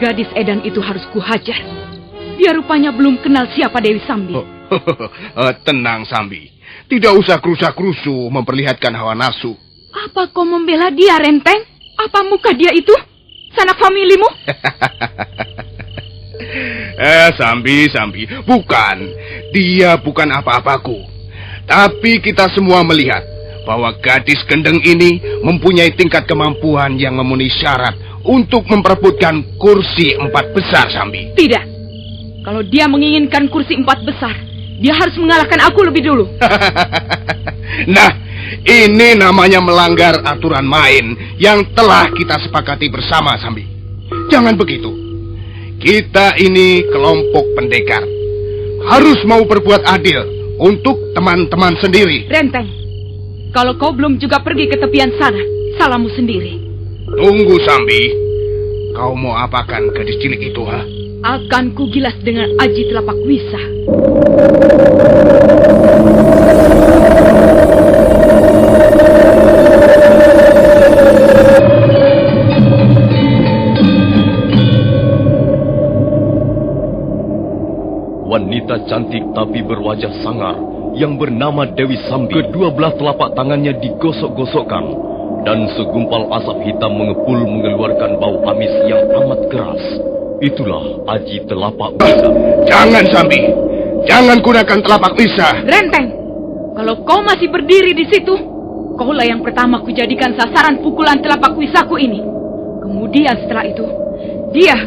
Gadis edan itu harus kuhajar. Dia rupanya belum kenal siapa Dewi Sambi. Tenang, Sambi. Tidak usah kerusa-kerusu memperlihatkan hawa nafsu. Apa kau membela dia, Renteng? Apa muka dia itu? Sanak familimu? Sambi. Bukan. Dia bukan apa-apaku. Tapi kita semua melihat bahwa gadis gendeng ini mempunyai tingkat kemampuan yang memenuhi syarat untuk memperebutkan kursi 4 besar, Sambi. Tidak. Kalau dia menginginkan kursi 4 besar, dia harus mengalahkan aku lebih dulu. Nah, ini namanya melanggar aturan main yang telah kita sepakati bersama, Sambi. Jangan begitu. Kita ini kelompok pendekar. Harus mau berbuat adil untuk teman-teman sendiri. Renteng, kalau kau belum juga pergi ke tepian sana, salahmu sendiri. Tunggu, Sambi. Kau mau apakan gadis cilik itu, ha? Akan kugilas dengan aji telapak wisa. Wanita cantik tapi berwajah sangar yang bernama Dewi Sambi. Kedua belah telapak tangannya digosok-gosokkan dan segumpal asap hitam mengepul mengeluarkan bau amis yang amat keras. Itulah aji telapak wisa. Jangan, Sambi. Jangan gunakan telapak wisa. Renteng, kalau kau masih berdiri di situ, kaulah yang pertama kujadikan sasaran pukulan telapak wisaku ini. Kemudian setelah itu, dia,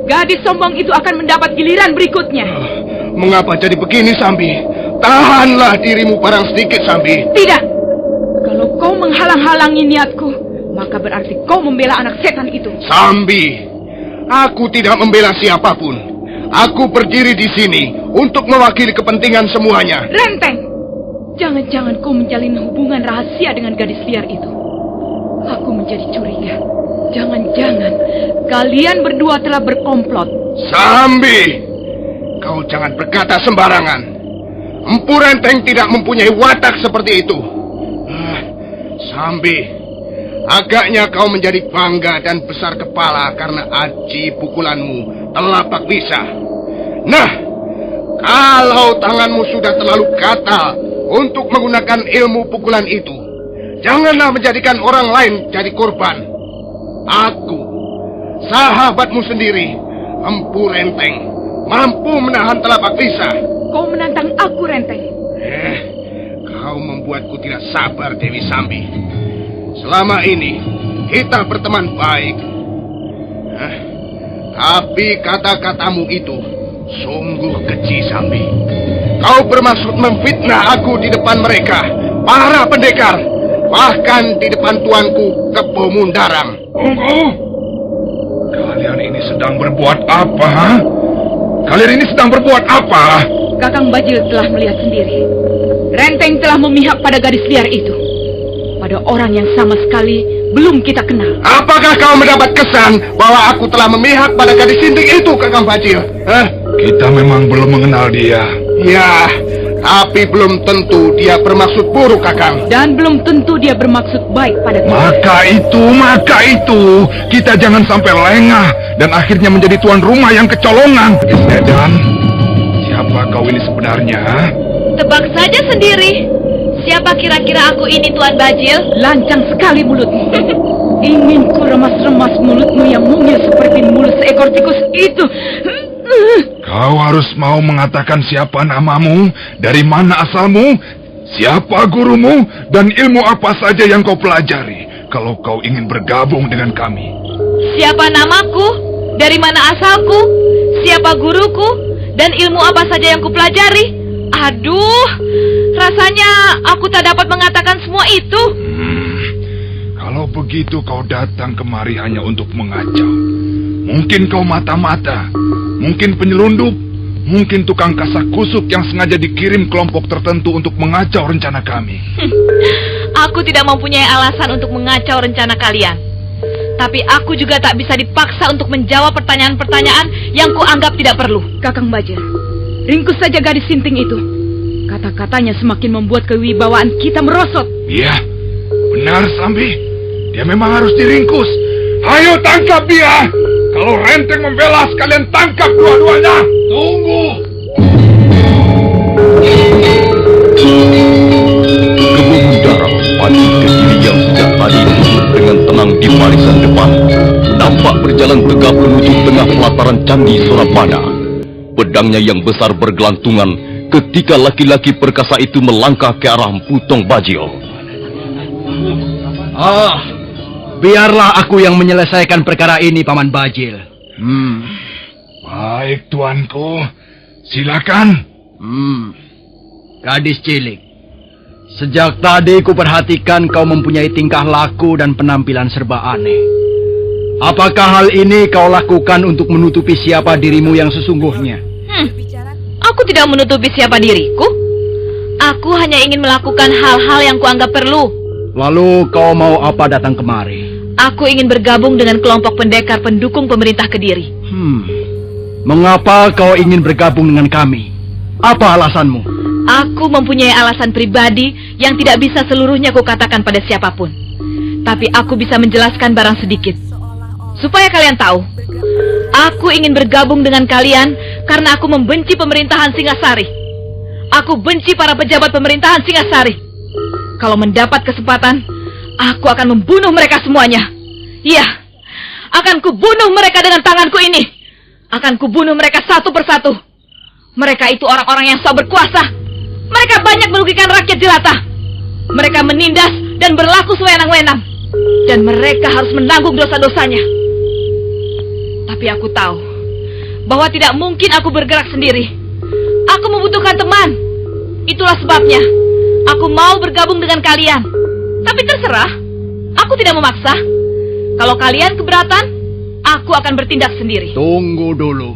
gadis sombong itu akan mendapat giliran berikutnya. Mengapa jadi begini, Sambi? Tahanlah dirimu barang sedikit, Sambi. Tidak. Kalau kau menghalang-halangi niatku, maka berarti kau membela anak setan itu. Sambi, aku tidak membela siapapun. Aku berdiri di sini untuk mewakili kepentingan semuanya. Renteng, jangan-jangan kau menjalin hubungan rahasia dengan gadis liar itu. Aku menjadi curiga. Jangan-jangan kalian berdua telah berkomplot. Sambi, kau jangan berkata sembarangan. Empu Renteng tidak mempunyai watak seperti itu. Sambi, agaknya kau menjadi bangga dan besar kepala karena aji pukulanmu telapak wisa. Nah, kalau tanganmu sudah terlalu gatal untuk menggunakan ilmu pukulan itu, janganlah menjadikan orang lain jadi korban. Aku, sahabatmu sendiri, Empu Renteng, mampu menahan telapak wisa. Kau menantang aku, Renteng. Kau membuatku tidak sabar, Dewi Sambi. Selama ini kita berteman baik. Tapi kata-katamu itu sungguh keji, Sambi. Kau bermaksud memfitnah aku di depan mereka, para pendekar, bahkan di depan tuanku Kebo Mundarang. Tunggu. Kalian ini sedang berbuat apa? Kalian ini sedang berbuat apa? Kakang Bajil telah melihat sendiri. Renteng telah memihak pada gadis liar itu. Pada orang yang sama sekali belum kita kenal. Apakah kau mendapat kesan bahwa aku telah memihak pada gadis sinting itu, Kakang Bajil? Kita memang belum mengenal dia. Ya, tapi belum tentu dia bermaksud buruk, Kakang. Dan belum tentu dia bermaksud baik pada kita. Maka itu, kita jangan sampai lengah dan akhirnya menjadi tuan rumah yang kecolongan. Gadis edan, siapa kau ini sebenarnya? Tebak saja sendiri. Siapa kira-kira aku ini, Tuan Bajil? Lancang sekali mulutmu. Ingin ku remas-remas mulutmu yang mungil seperti mulut seekor tikus itu. Kau harus mau mengatakan siapa namamu, dari mana asalmu, siapa gurumu, dan ilmu apa saja yang kau pelajari kalau kau ingin bergabung dengan kami. Siapa namaku? Dari mana asalku? Siapa guruku? Dan ilmu apa saja yang kupelajari? Aduh, rasanya aku tak dapat mengatakan semua itu. Kalau begitu kau datang kemari hanya untuk mengacau. Mungkin kau mata-mata, mungkin penyelundup, mungkin tukang kasak kusuk yang sengaja dikirim kelompok tertentu untuk mengacau rencana kami. Aku tidak mempunyai alasan untuk mengacau rencana kalian. Tapi aku juga tak bisa dipaksa untuk menjawab pertanyaan-pertanyaan yang kuanggap tidak perlu. Kakang Bajil, ringkus saja gadis sinting itu. Kata-katanya semakin membuat kewibawaan kita merosot. Iya, benar Sambi. Dia memang harus diringkus. Ayo tangkap dia. Kalau Renteng membela, kalian tangkap dua-duanya. Tunggu. Kebun Pati Kediri yang sejak tadi duduk dengan tenang di barisan depan, nampak berjalan tegap menuju tengah pelataran Candi Surabada. Pedangnya yang besar bergelantungan ketika laki-laki perkasa itu melangkah ke arah Putong Bajil. Biarlah aku yang menyelesaikan perkara ini, Paman Bajil. Baik, tuanku. Silakan. Gadis cilik, sejak tadi ku perhatikan kau mempunyai tingkah laku dan penampilan serba aneh. Apakah hal ini kau lakukan untuk menutupi siapa dirimu yang sesungguhnya? Aku tidak menutupi siapa diriku. Aku hanya ingin melakukan hal-hal yang kuanggap perlu. Lalu kau mau apa datang kemari? Aku ingin bergabung dengan kelompok pendekar pendukung pemerintah Kediri. Mengapa kau ingin bergabung dengan kami? Apa alasanmu? Aku mempunyai alasan pribadi yang tidak bisa seluruhnya kukatakan pada siapapun. Tapi aku bisa menjelaskan barang sedikit. Supaya kalian tahu, aku ingin bergabung dengan kalian karena aku membenci pemerintahan Singasari. Aku benci para pejabat pemerintahan Singasari. Kalau mendapat kesempatan, aku akan membunuh mereka semuanya. Iya, akan kubunuh mereka dengan tanganku ini. Akan kubunuh mereka satu persatu. Mereka itu orang-orang yang sok berkuasa. Mereka banyak merugikan rakyat jelata. Mereka menindas dan berlaku sewenang-wenang. Dan mereka harus menanggung dosa-dosanya. Tapi aku tahu bahwa tidak mungkin aku bergerak sendiri. Aku membutuhkan teman. Itulah sebabnya aku mau bergabung dengan kalian. Tapi terserah, aku tidak memaksa. Kalau kalian keberatan, aku akan bertindak sendiri. Tunggu dulu.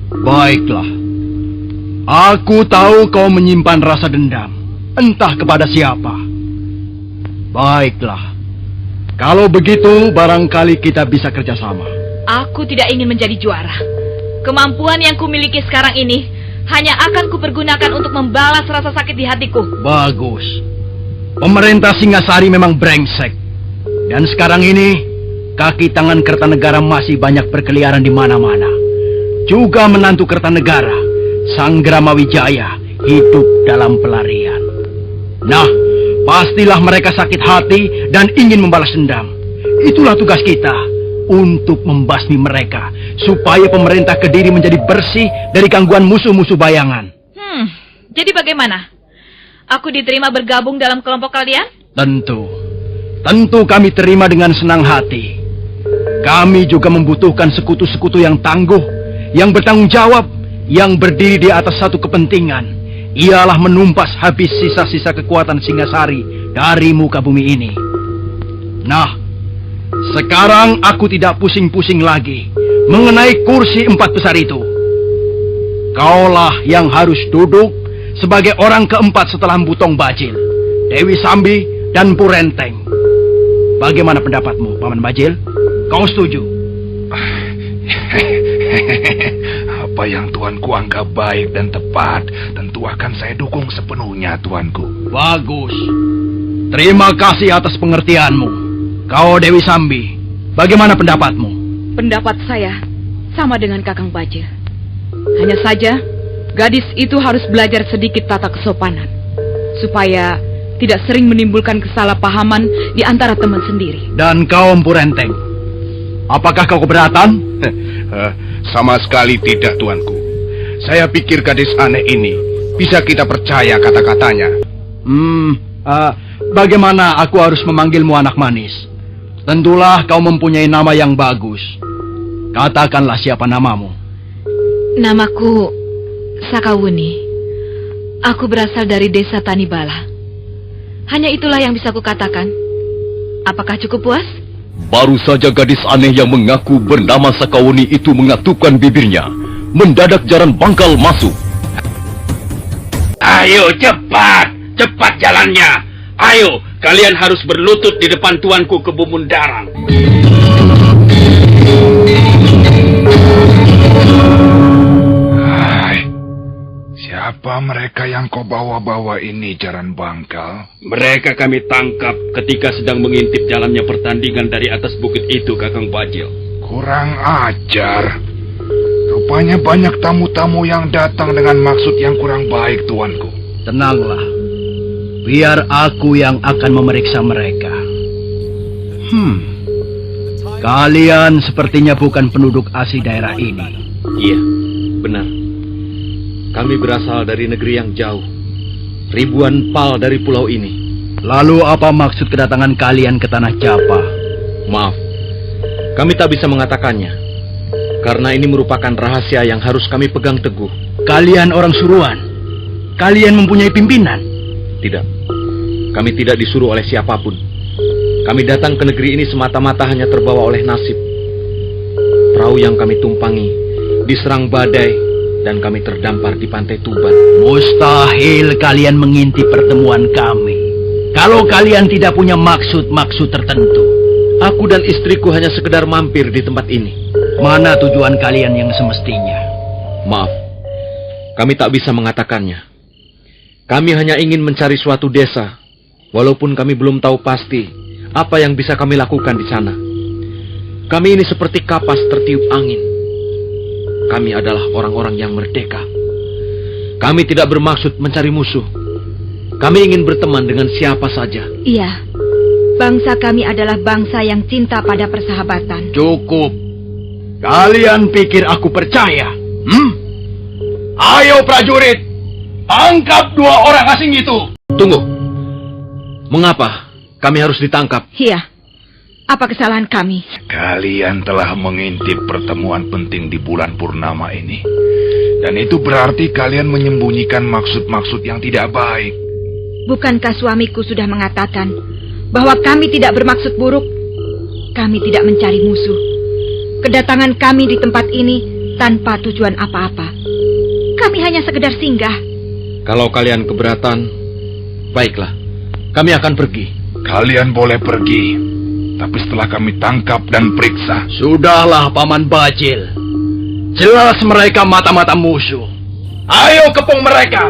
Baiklah. Aku tahu kau menyimpan rasa dendam. Entah kepada siapa. Baiklah. Kalau begitu, barangkali kita bisa kerjasama. Aku tidak ingin menjadi juara. Kemampuan yang kumiliki sekarang ini hanya akan kupergunakan untuk membalas rasa sakit di hatiku. Bagus. Pemerintah Singasari memang brengsek. Dan sekarang ini, kaki tangan Kertanegara masih banyak berkeliaran di mana-mana. Juga menantu Kertanegara, Sanggrama Wijaya, hidup dalam pelarian. Nah, pastilah mereka sakit hati dan ingin membalas dendam. Itulah tugas kita, untuk membasmi mereka, supaya pemerintah Kediri menjadi bersih dari gangguan musuh-musuh bayangan. Jadi bagaimana? Aku diterima bergabung dalam kelompok kalian? Tentu kami terima dengan senang hati. Kami juga membutuhkan sekutu-sekutu yang tangguh, yang bertanggung jawab, yang berdiri di atas satu kepentingan. Ialah menumpas habis sisa-sisa kekuatan Singasari dari muka bumi ini. Nah, sekarang aku tidak pusing-pusing lagi mengenai kursi 4 besar itu. Kaulah yang harus duduk sebagai orang keempat setelah Putong Bajil, Dewi Sambi, dan Purenteng. Bagaimana pendapatmu, Paman Bajil? Kau setuju? Apa yang tuanku anggap baik dan tepat, tentu akan saya dukung sepenuhnya, tuanku. Bagus. Terima kasih atas pengertianmu. Kau Dewi Sambi, bagaimana pendapatmu? Pendapat saya sama dengan Kakang Bajil. Hanya saja, gadis itu harus belajar sedikit tata kesopanan, supaya tidak sering menimbulkan kesalahpahaman di antara teman sendiri. Dan kau Empu Renteng, apakah kau keberatan? Sama sekali tidak, tuanku. Saya pikir gadis aneh ini bisa kita percaya kata-katanya. Bagaimana aku harus memanggilmu anak manis? Tentulah kau mempunyai nama yang bagus. Katakanlah siapa namamu. Namaku Sakawuni. Aku berasal dari desa Tanibala. Hanya itulah yang bisa kukatakan. Apakah cukup puas? Baru saja gadis aneh yang mengaku bernama Sakawuni itu mengatupkan bibirnya. Mendadak jaran bangkal masuk. Ayo cepat, cepat jalannya. Ayo, kalian harus berlutut di depan tuanku ke Bumundarang. Siapa mereka yang yang kau bawa-bawa ini, Jaran Bangkal? Mereka kami tangkap ketika sedang mengintip jalannya pertandingan dari atas bukit itu, Kakang Bajil. Kurang ajar. Rupanya banyak tamu-tamu yang datang dengan maksud yang kurang baik, tuanku. Tenanglah. Biar aku yang akan memeriksa mereka. Kalian sepertinya bukan penduduk asli daerah ini. Iya, benar. Kami berasal dari negeri yang jauh. Ribuan pal dari pulau ini. Lalu apa maksud kedatangan kalian ke Tanah Japa? Maaf, kami tak bisa mengatakannya. Karena ini merupakan rahasia yang harus kami pegang teguh. Kalian orang suruhan? Kalian mempunyai pimpinan? Tidak, kami tidak disuruh oleh siapapun. Kami datang ke negeri ini semata-mata hanya terbawa oleh nasib. Perahu yang kami tumpangi diserang badai dan kami terdampar di pantai Tuban. Mustahil kalian mengintip pertemuan kami. Kalau kalian tidak punya maksud-maksud tertentu. Aku dan istriku hanya sekedar mampir di tempat ini. Mana tujuan kalian yang semestinya? Maaf, kami tak bisa mengatakannya. Kami hanya ingin mencari suatu desa, walaupun kami belum tahu pasti apa yang bisa kami lakukan di sana. Kami ini seperti kapas tertiup angin. Kami adalah orang-orang yang merdeka. Kami tidak bermaksud mencari musuh. Kami ingin berteman dengan siapa saja. Iya, bangsa kami adalah bangsa yang cinta pada persahabatan. Cukup. Kalian pikir aku percaya? Ayo prajurit, tangkap 2 orang asing itu. Tunggu. Mengapa kami harus ditangkap? Iya, apa kesalahan kami? Kalian telah mengintip pertemuan penting di bulan purnama ini. Dan itu berarti kalian menyembunyikan maksud-maksud yang tidak baik. Bukankah suamiku sudah mengatakan bahwa kami tidak bermaksud buruk? Kami tidak mencari musuh. Kedatangan kami di tempat ini tanpa tujuan apa-apa. Kami hanya sekedar singgah. Kalau kalian keberatan, baiklah. Kami akan pergi. Kalian boleh pergi. Tapi setelah kami tangkap dan periksa. Sudahlah, Paman Bajil. Jelas mereka mata-mata musuh. Ayo kepung mereka.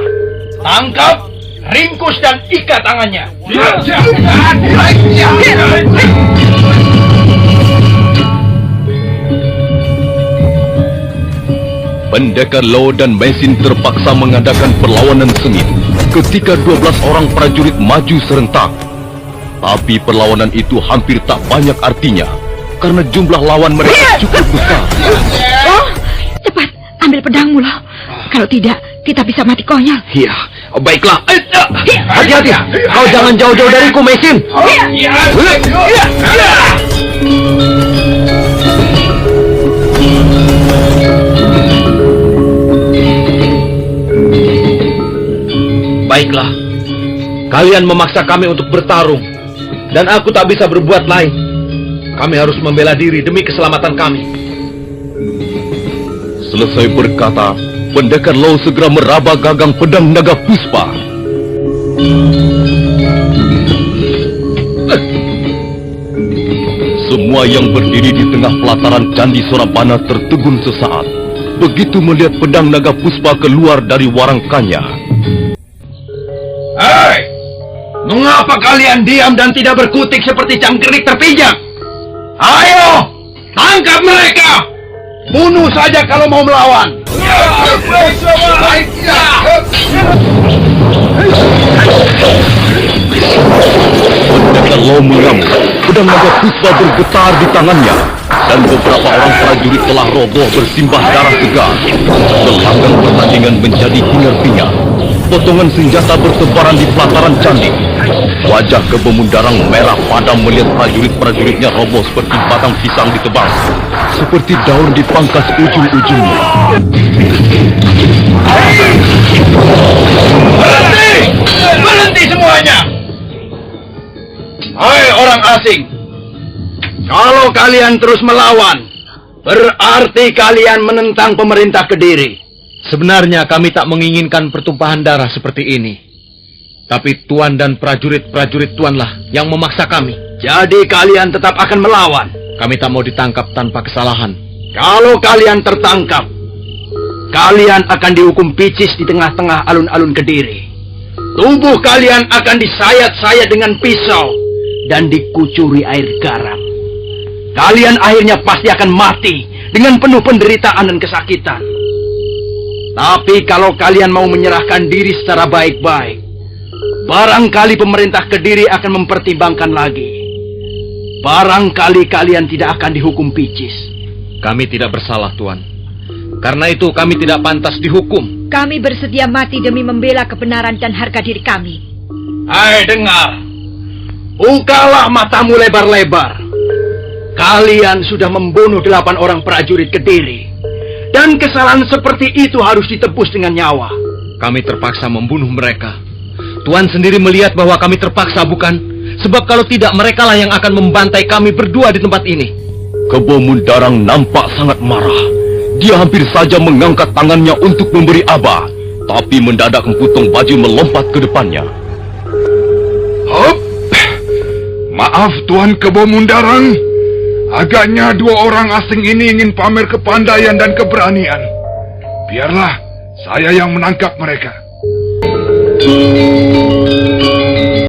Tangkap, ringkus dan ikat tangannya. Pendekar Lo dan Mesin terpaksa mengadakan perlawanan sengit ketika 12 orang prajurit maju serentak. Tapi perlawanan itu hampir tak banyak artinya karena jumlah lawan mereka cukup besar. Oh, cepat ambil pedangmu, Lo. Kalau tidak, kita bisa mati konyol. Iya, baiklah. Hati-hati, kau jangan jauh-jauh dariku, Mesin. Baiklah, kalian memaksa kami untuk bertarung, dan aku tak bisa berbuat lain. Kami harus membela diri demi keselamatan kami. Selesai berkata, pendekar Lo segera meraba gagang pedang naga puspa. Semua yang berdiri di tengah pelataran Candi Sorabana tertegun sesaat begitu melihat pedang naga puspa keluar dari warangkannya. Hei, mengapa kalian diam dan tidak berkutik seperti cangkrik terpijak? Ayo, tangkap mereka. Bunuh saja kalau mau melawan. Pendekar Lo mengamuk, pedang naga puspa bergetar di tangannya, dan beberapa orang prajurit telah roboh bersimbah darah segar. Gelanggang pertandingan menjadi hingar-bingar. Potongan senjata bertebaran di pelataran candi. Wajah Kebemundarang merah padam melihat prajurit-prajuritnya roboh seperti batang pisang ditebang, seperti daun dipangkas ujung-ujungnya. Berhenti! Berhenti semuanya! Hai orang asing, kalau kalian terus melawan, berarti kalian menentang pemerintah Kediri. Sebenarnya kami tak menginginkan pertumpahan darah seperti ini. Tapi Tuan dan prajurit-prajurit Tuanlah yang memaksa kami. Jadi kalian tetap akan melawan. Kami tak mau ditangkap tanpa kesalahan. Kalau kalian tertangkap, kalian akan dihukum picis di tengah-tengah alun-alun Kediri. tubuh kalian akan disayat-sayat dengan pisau dan dikucuri air garam. Kalian akhirnya pasti akan mati dengan penuh penderitaan dan kesakitan. Tapi kalau kalian mau menyerahkan diri secara baik-baik, barangkali pemerintah Kediri akan mempertimbangkan lagi. Barangkali kalian tidak akan dihukum picis. Kami tidak bersalah, Tuan. Karena itu kami tidak pantas dihukum. Kami bersedia mati demi membela kebenaran dan harga diri kami. Hai, dengar. Bukalah matamu lebar-lebar. Kalian sudah membunuh 8 orang prajurit Kediri. Dan kesalahan seperti itu harus ditebus dengan nyawa. Kami terpaksa membunuh mereka. Tuan sendiri melihat bahwa kami terpaksa, bukan? Sebab kalau tidak, merekalah yang akan membantai kami berdua di tempat ini. Kebo Mundarang nampak sangat marah. Dia hampir saja mengangkat tangannya untuk memberi aba, tapi mendadak Emputong Baju melompat ke depannya. Hop! Maaf Tuan Kebo Mundarang, agaknya 2 orang asing ini ingin pamer kepandaian dan keberanian. Biarlah saya yang menangkap mereka.